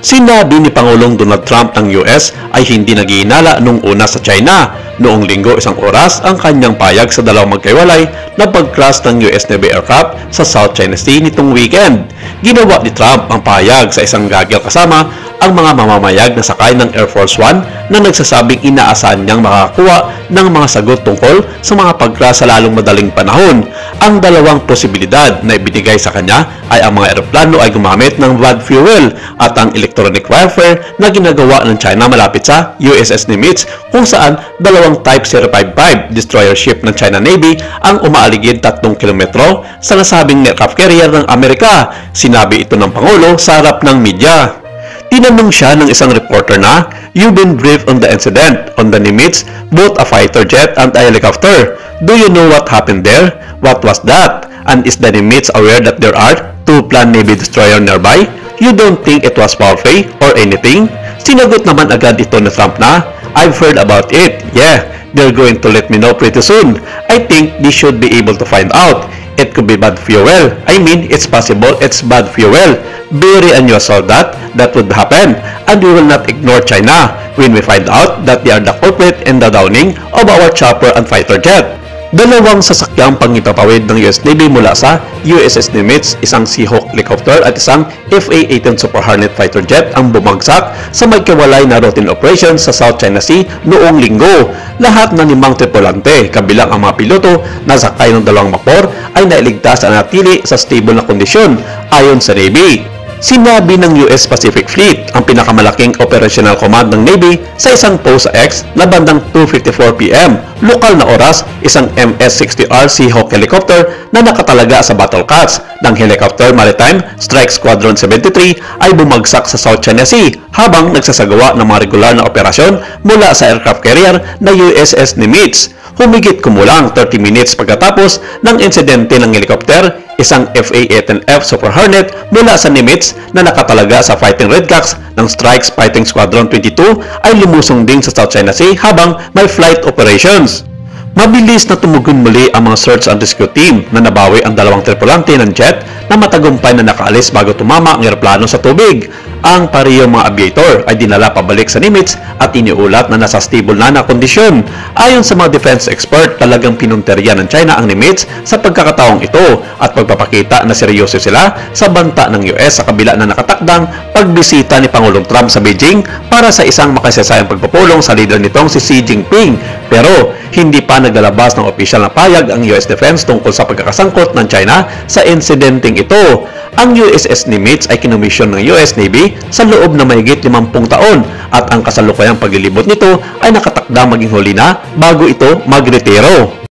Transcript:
Sinabi ni Pangulong Donald Trump ng US ay hindi naghihinala nung una sa China. Noong linggo 1 oras ang kanyang payag sa dalawang magkaiwalay na pag-crash ng US Navy aircraft sa South China Sea nitong weekend. Ginawa ni Trump ang payag sa isang gagawin kasama ang mga mamamayag na sakay ng Air Force One na nagsasabing inaasahan niyang makakakuha ng mga sagot tungkol sa mga pag-crash sa lalong madaling panahon. Ang dalawang posibilidad na ibinigay sa kanya ay ang mga eroplano ay gumamit ng bad fuel at ang electronic warfare na ginagawa ng China malapit sa USS Nimitz kung saan dalawang Type 055 destroyer ship ng China Navy ang umaaligid 3 kilometro sa nasabing aircraft carrier ng Amerika. Sinabi ito ng Pangulo sa harap ng media. Tinanong siya ng isang reporter na, "You've been briefed on the incident on the Nimitz, both a fighter jet and a helicopter. Do you know what happened there? What was that? And is the Nimitz aware that there are 2 planned Navy destroyer nearby? You don't think it was foul play or anything?" Sinagot naman agad ito ni Trump na, "I've heard about it. Yeah, they're going to let me know pretty soon. I think they should be able to find out. It could be bad fuel. I mean, it's possible it's bad fuel. Very unusual that would happen. And we will not ignore China when we find out that they are the culprit in the downing of our chopper and fighter jet." Dalawang sasakyang pangipapawid ng US Navy mula sa USS Nimitz, isang Seahawk helicopter at isang FA-18 Super Hornet fighter jet ang bumagsak sa magkawalay na routine operation sa South China Sea noong linggo. Lahat ng 5 tripulante, kabilang ang mga piloto na sakay ng dalawang vapor, ay nailigtas at natili sa stable na kondisyon ayon sa Navy. Sinabi ng US Pacific Fleet, ang pinakamalaking operational command ng Navy, sa isang post sa X na bandang 2:54 PM, lokal na oras, isang MS-60R Seahawk helicopter na nakatalaga sa battle cats ng Helicopter Maritime Strike Squadron 73 ay bumagsak sa South China Sea habang nagsasagawa ng mga regular na operasyon mula sa aircraft carrier na USS Nimitz. Humigit kumulang 30 minutes pagkatapos ng insidente ng helicopter, isang FA-18F Super Hornet mula sa Nimitz na nakatalaga sa Fighting Redcocks ng Strike Fighting Squadron 22 ay lumusong din sa South China Sea habang may flight operations. Mabilis na tumugon muli ang mga search and rescue team na nabawi ang dalawang tripulante ng jet na matagumpay na nakaalis bago tumama ang eroplano sa tubig. Ang parehong mga aviator ay dinala pabalik sa Nimitz at iniulat na nasa stable na kondisyon. Ayon sa mga defense expert, talagang pinunteriya ng China ang Nimitz sa pagkakataong ito at pagpapakita na seryoso sila sa banta ng US sa kabila na nakatakdang pagbisita ni Pangulong Trump sa Beijing para sa isang makasaysayang pagpupulong sa leader nitong si Xi Jinping. Pero hindi pa naglalabas ng opisyal na payag ang US Defense tungkol sa pagkakasangkot ng China sa insidenteng ito. Ang USS Nimitz ay kinomisyon ng US Navy sa loob na mahigit 50 taon at ang kasalukuyang paglilibot nito ay nakatakdang maging huli na bago ito magretiro.